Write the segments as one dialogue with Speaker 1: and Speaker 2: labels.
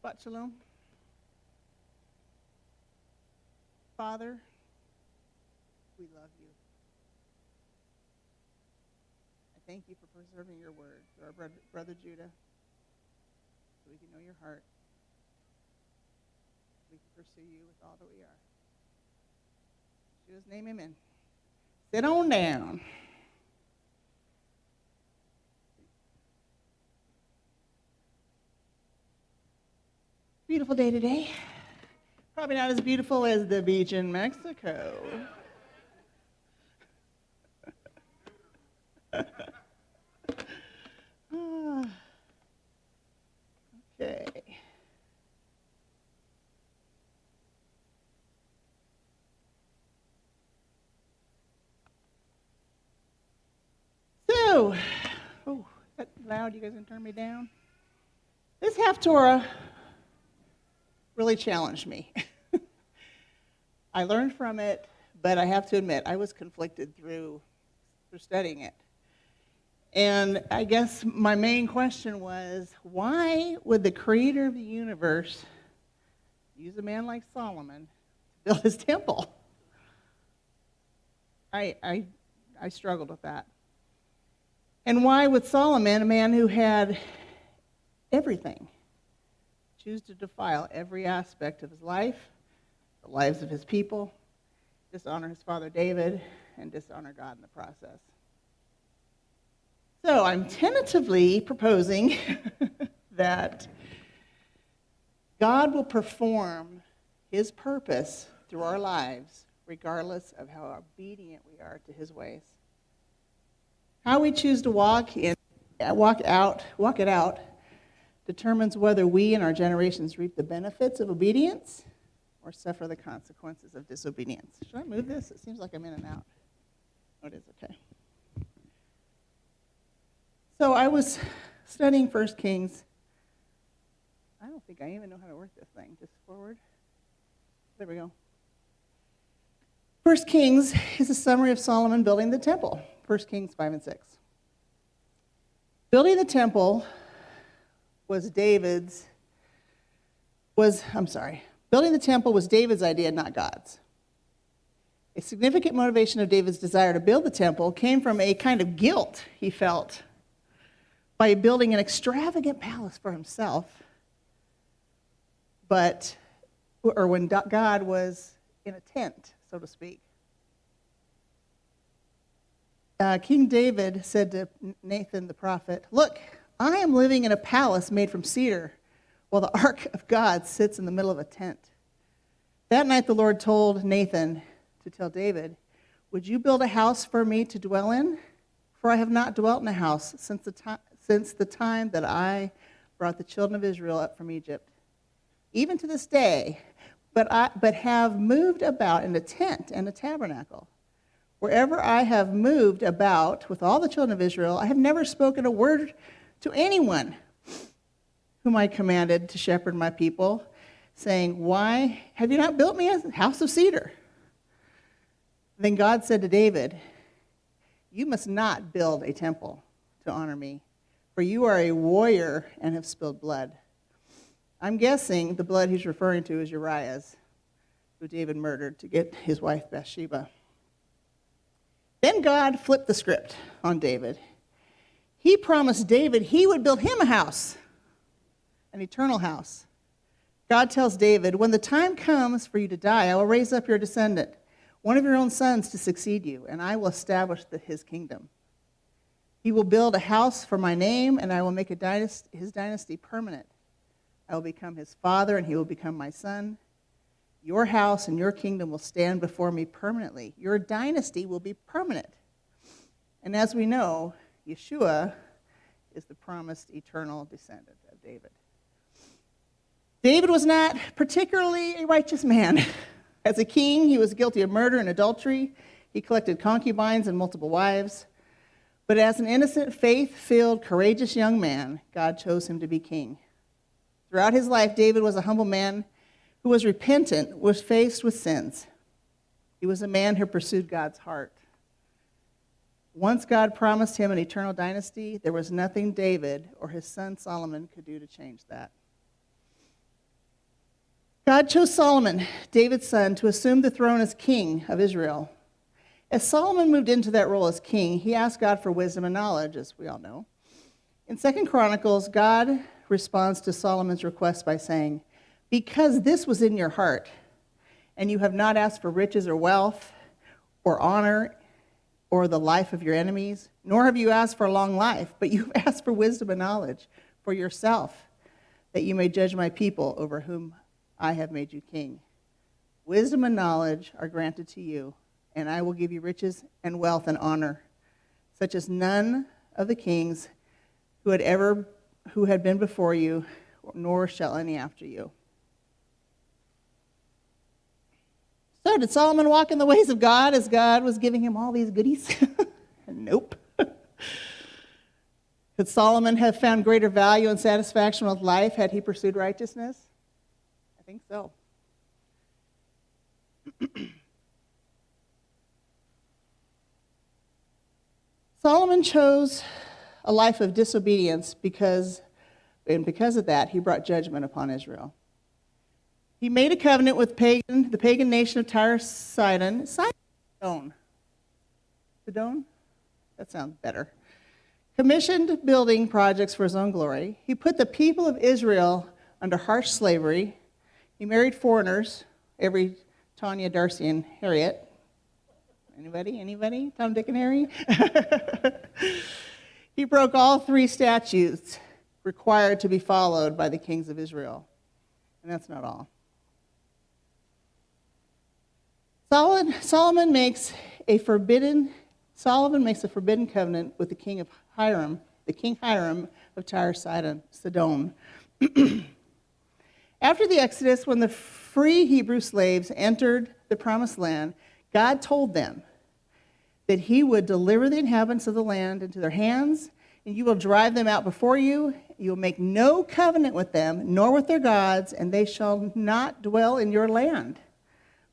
Speaker 1: Shabbat Shalom. Father, we love you. I thank you for preserving your word through our brother Judah, so we can know your heart. We can pursue you with all that we are. In Yeshua's name, amen. Sit on down. Beautiful day today. Probably not as beautiful as the beach in Mexico. Okay. So, oh, is that loud? You guys can turn me down? This Haftarah really challenged me. I learned from it, but I have to admit, I was conflicted through studying it. And I guess my main question was, why would the creator of the universe use a man like Solomon to build his temple? I struggled with that. And why would Solomon, a man who had everything, choose to defile every aspect of his life, the lives of his people, dishonor his father David, and dishonor God in the process? So I'm tentatively proposing that God will perform his purpose through our lives, regardless of how obedient we are to his ways. How we choose to walk it out, determines whether we and our generations reap the benefits of obedience or suffer the consequences of disobedience. Should I move this? It seems like I'm in and out. Oh, it is, okay. So I was studying 1 Kings. I don't think I even know how to work this thing. Just forward. There we go. 1 Kings is a summary of Solomon building the temple. 1 Kings 5 and 6. Building the temple was David's idea, not God's. A significant motivation of David's desire to build the temple came from a kind of guilt he felt by building an extravagant palace for himself, when God was in a tent, so to speak. King David said to Nathan the prophet, "Look, I am living in a palace made from cedar, while the ark of God sits in the middle of a tent." That night the Lord told Nathan to tell David, "Would you build a house for me to dwell in? For I have not dwelt in a house since the time that I brought the children of Israel up from Egypt, even to this day, but have moved about in a tent and a tabernacle. Wherever I have moved about with all the children of Israel, I have never spoken a word to anyone whom I commanded to shepherd my people, saying, 'Why have you not built me a house of cedar?' Then God said to David, 'You must not build a temple to honor me, for you are a warrior and have spilled blood.'" I'm guessing the blood he's referring to is Uriah's, who David murdered to get his wife Bathsheba. Then God flipped the script on David. He promised David he would build him a house, an eternal house. God tells David, "When the time comes for you to die, I will raise up your descendant, one of your own sons, to succeed you, and I will establish his kingdom. He will build a house for my name, and I will make his dynasty permanent. I will become his father, and he will become my son. Your house and your kingdom will stand before me permanently. Your dynasty will be permanent." And as we know, Yeshua is the promised eternal descendant of David. David was not particularly a righteous man. As a king, he was guilty of murder and adultery. He collected concubines and multiple wives. But as an innocent, faith-filled, courageous young man, God chose him to be king. Throughout his life, David was a humble man who was repentant, was faced with sins. He was a man who pursued God's heart. Once God promised him an eternal dynasty, there was nothing David or his son Solomon could do to change that. God chose Solomon, David's son, to assume the throne as king of Israel. As Solomon moved into that role as king, he asked God for wisdom and knowledge, as we all know. In 2 Chronicles, God responds to Solomon's request by saying, "Because this was in your heart, and you have not asked for riches or wealth or honor or the life of your enemies, nor have you asked for a long life, but you've asked for wisdom and knowledge for yourself, that you may judge my people over whom I have made you king. Wisdom and knowledge are granted to you, and I will give you riches and wealth and honor, such as none of the kings who had been before you, nor shall any after you." So did Solomon walk in the ways of God as God was giving him all these goodies? Nope. Could Solomon have found greater value and satisfaction with life had he pursued righteousness? I think so. Solomon chose a life of disobedience because of that, he brought judgment upon Israel. He made a covenant with the pagan nation of Tyre, Sidon. Sidon? That sounds better. Commissioned building projects for his own glory. He put the people of Israel under harsh slavery. He married foreigners, every Tanya, Darcy, and Harriet. Anybody? Tom, Dick, and Harry? He broke all 3 statutes required to be followed by the kings of Israel. And that's not all. Solomon makes a forbidden covenant with the king Hiram of Tyre, Sidon. After the Exodus, when the free Hebrew slaves entered the promised land, God told them that he would deliver the inhabitants of the land into their hands, and you will drive them out before you. You will make no covenant with them, nor with their gods, and they shall not dwell in your land,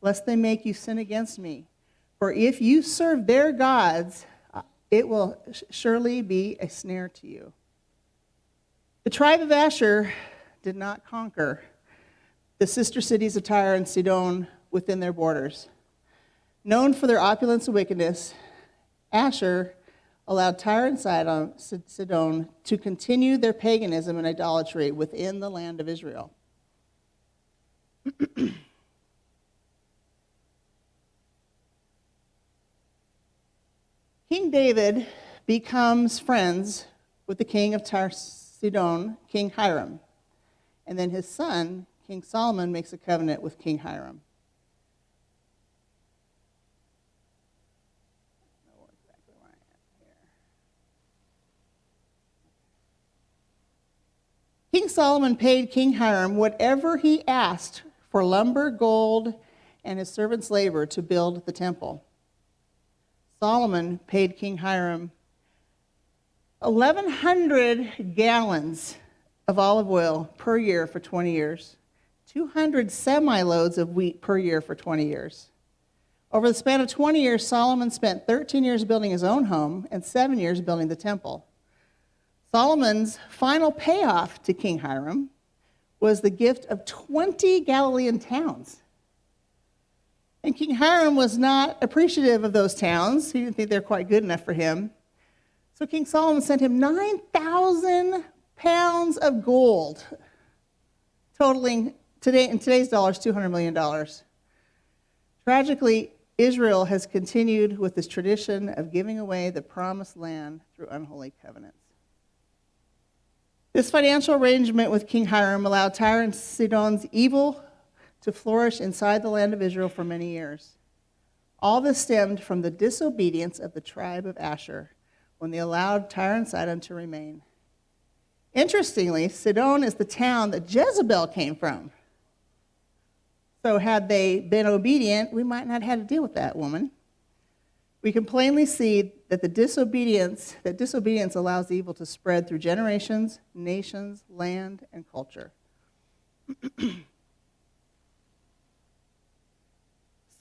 Speaker 1: lest they make you sin against me. For if you serve their gods, it will surely be a snare to you. The tribe of Asher did not conquer the sister cities of Tyre and Sidon within their borders. Known for their opulence and wickedness, Asher allowed Tyre and Sidon to continue their paganism and idolatry within the land of Israel. King David becomes friends with the king of Tyre Sidon, King Hiram. And then his son, King Solomon, makes a covenant with King Hiram. King Solomon paid King Hiram whatever he asked for lumber, gold, and his servants' labor to build the temple. Solomon paid King Hiram 1,100 gallons of olive oil per year for 20 years, 200 semi-loads of wheat per year for 20 years. Over the span of 20 years, Solomon spent 13 years building his own home and 7 years building the temple. Solomon's final payoff to King Hiram was the gift of 20 Galilean towns. And King Hiram was not appreciative of those towns. He didn't think they were quite good enough for him. So King Solomon sent him 9,000 pounds of gold, totaling, in today's dollars, $200 million. Tragically, Israel has continued with this tradition of giving away the promised land through unholy covenants. This financial arrangement with King Hiram allowed Tyre and Sidon's evil to flourish inside the land of Israel for many years. All this stemmed from the disobedience of the tribe of Asher when they allowed Tyre and Sidon to remain. Interestingly, Sidon is the town that Jezebel came from. So had they been obedient, we might not have had to deal with that woman. We can plainly see that disobedience allows evil to spread through generations, nations, land, and culture.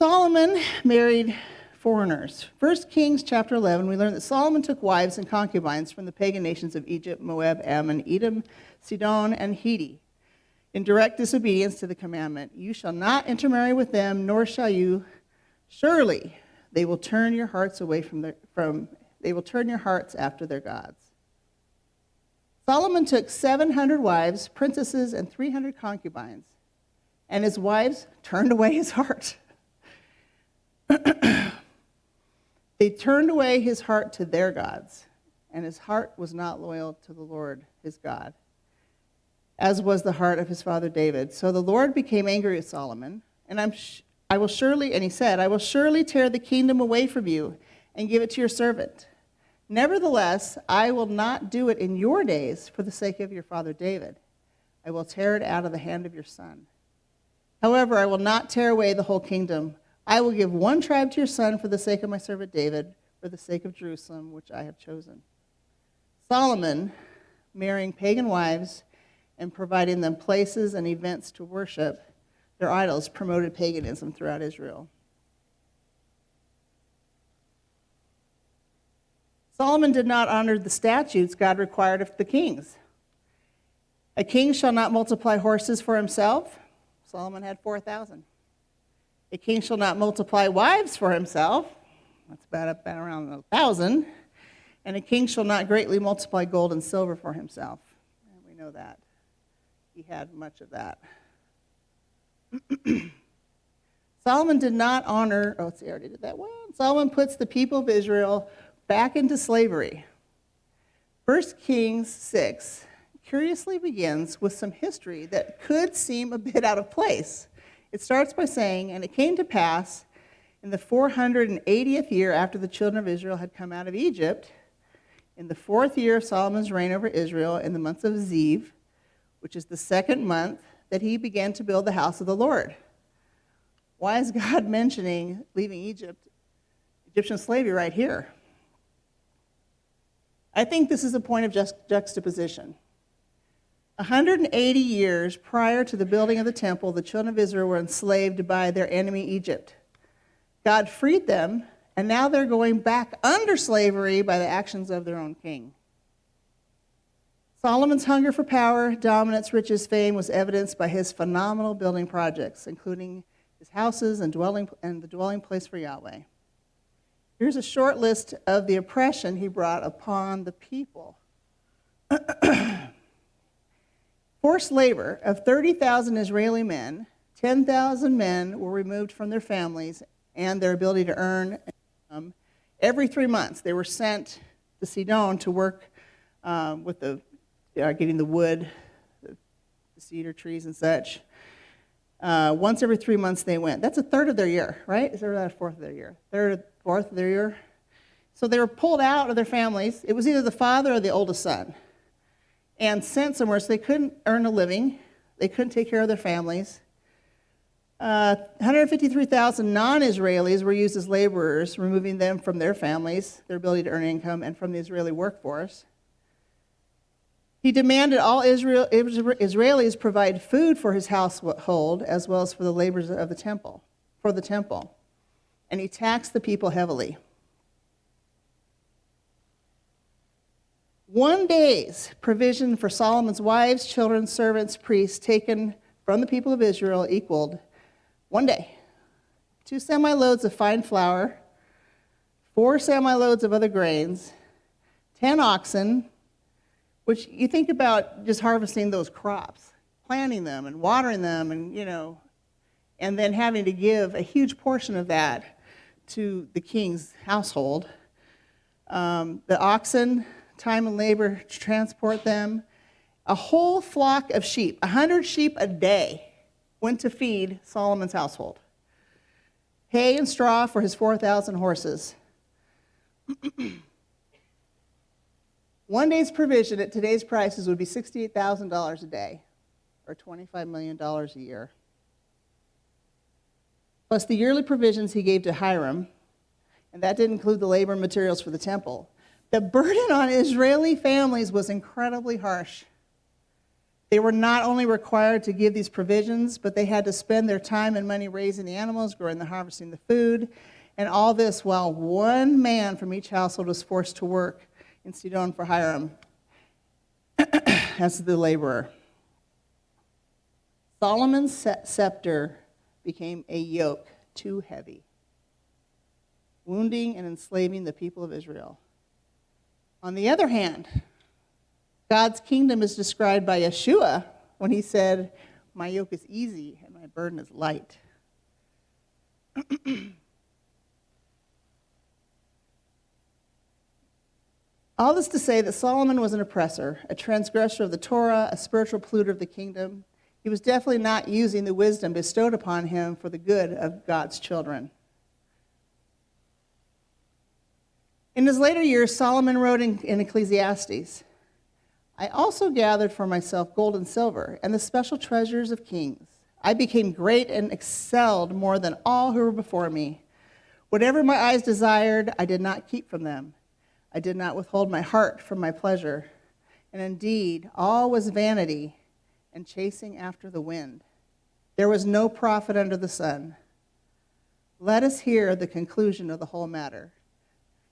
Speaker 1: Solomon married foreigners. 1 Kings chapter 11, we learn that Solomon took wives and concubines from the pagan nations of Egypt, Moab, Ammon, Edom, Sidon, and Heti. in direct disobedience to the commandment. You shall not intermarry with them, nor shall you. Surely they will turn your hearts away they will turn your hearts after their gods. Solomon took 700 wives, princesses, and 300 concubines, and his wives turned away his heart. They turned away his heart to their gods, and his heart was not loyal to the Lord his God, as was the heart of his father David. So the Lord became angry with Solomon, and he said, I will surely tear the kingdom away from you and give it to your servant. Nevertheless, I will not do it in your days for the sake of your father David. I will tear it out of the hand of your son. However, I will not tear away the whole kingdom. I will give one tribe to your son for the sake of my servant David, for the sake of Jerusalem, which I have chosen. Solomon, marrying pagan wives and providing them places and events to worship their idols, promoted paganism throughout Israel. Solomon did not honor the statutes God required of the kings. A king shall not multiply horses for himself. Solomon had 4,000. A king shall not multiply wives for himself. That's about around 1,000. And a king shall not greatly multiply gold and silver for himself. And we know that. He had much of that. Solomon did not honor, I already did that one. Solomon puts the people of Israel back into slavery. 1 Kings 6 curiously begins with some history that could seem a bit out of place. It starts by saying, and it came to pass in the 480th year after the children of Israel had come out of Egypt, in the 4th year of Solomon's reign over Israel, in the month of Ziv, which is the 2nd month, that he began to build the house of the Lord. Why is God mentioning leaving Egyptian slavery right here? I think this is a point of juxtaposition. 180 years prior to the building of the temple, the children of Israel were enslaved by their enemy Egypt. God freed them, and now they're going back under slavery by the actions of their own king. Solomon's hunger for power, dominance, riches, fame was evidenced by his phenomenal building projects, including his houses and the dwelling place for Yahweh. Here's a short list of the oppression he brought upon the people. Forced labor of 30,000 Israeli men, 10,000 men were removed from their families and their ability to earn income. Every 3 months, they were sent to Sidon to work with getting the wood, the cedar trees and such. Once every 3 months they went. That's a third of their year, right? Is that a fourth of their year? Fourth of their year? So they were pulled out of their families. It was either the father or the oldest son, and sent somewhere so they couldn't earn a living. They couldn't take care of their families. 153,000 non-Israelis were used as laborers, removing them from their families, their ability to earn income, and from the Israeli workforce. He demanded all Israelis provide food for his household as well as for the labors of the temple, and he taxed the people heavily. 1 day's provision for Solomon's wives, children, servants, priests taken from the people of Israel equaled 1 day 2 semi-loads of fine flour, 4 semi-loads of other grains, 10 oxen, which you think about just harvesting those crops, planting them and watering them, and then having to give a huge portion of that to the king's household. The oxen, time and labor to transport them. A whole flock of sheep, 100 sheep a day, went to feed Solomon's household. Hay and straw for his 4,000 horses. 1 day's provision at today's prices would be $68,000 a day, or $25 million a year. Plus the yearly provisions he gave to Hiram, and that didn't include the labor and materials for the temple. The burden on Israeli families was incredibly harsh. They were not only required to give these provisions, but they had to spend their time and money raising the animals, growing the harvesting the food, and all this while one man from each household was forced to work in Sidon for Hiram as the laborer. Solomon's scepter became a yoke too heavy, wounding and enslaving the people of Israel. On the other hand, God's kingdom is described by Yeshua when he said, "My yoke is easy and my burden is light." All this to say that Solomon was an oppressor, a transgressor of the Torah, a spiritual polluter of the kingdom. He was definitely not using the wisdom bestowed upon him for the good of God's children. In his later years, Solomon wrote in Ecclesiastes, "I also gathered for myself gold and silver and the special treasures of kings. I became great and excelled more than all who were before me. Whatever my eyes desired, I did not keep from them. I did not withhold my heart from my pleasure. And indeed, all was vanity and chasing after the wind. There was no profit under the sun. Let us hear the conclusion of the whole matter.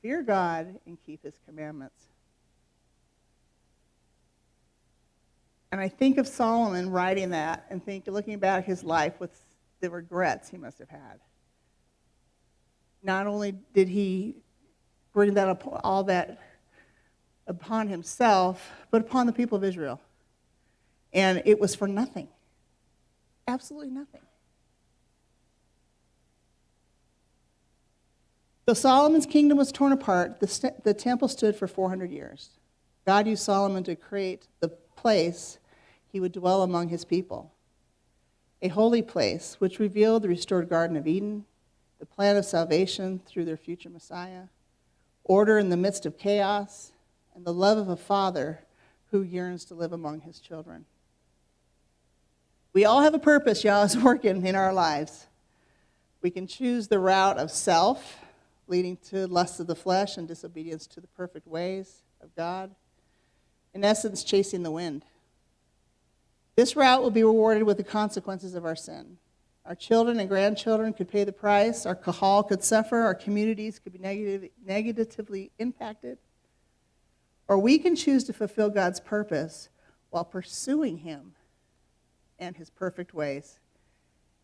Speaker 1: Fear God and keep his commandments." And I think of Solomon writing that and looking back at his life with the regrets he must have had. Not only did he bring that up, all that upon himself, but upon the people of Israel. And it was for nothing. Absolutely nothing. So Solomon's kingdom was torn apart. The temple stood for 400 years. God used Solomon to create the place he would dwell among his people. A holy place which revealed the restored Garden of Eden, the plan of salvation through their future Messiah, order in the midst of chaos, and the love of a father who yearns to live among his children. We all have a purpose Yah is working in our lives. We can choose the route of self, leading to lust of the flesh and disobedience to the perfect ways of God. In essence, chasing the wind. This route will be rewarded with the consequences of our sin. Our children and grandchildren could pay the price. Our kahal could suffer. Our communities could be negatively impacted. Or we can choose to fulfill God's purpose while pursuing him and his perfect ways.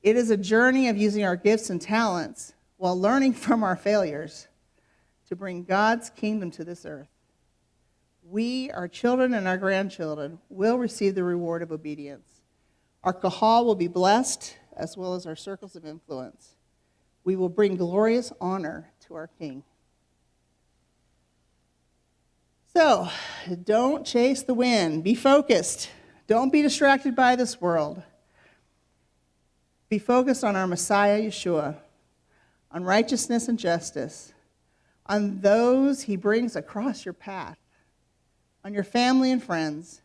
Speaker 1: It is a journey of using our gifts and talents while learning from our failures to bring God's kingdom to this earth. We, our children and our grandchildren, will receive the reward of obedience. Our kahal will be blessed, as well as our circles of influence. We will bring glorious honor to our King. So, don't chase the wind. Be focused. Don't be distracted by this world. Be focused on our Messiah, Yeshua, on righteousness and justice, on those he brings across your path, on your family and friends,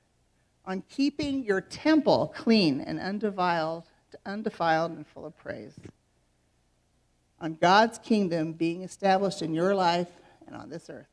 Speaker 1: on keeping your temple clean and undefiled and full of praise, on God's kingdom being established in your life and on this earth.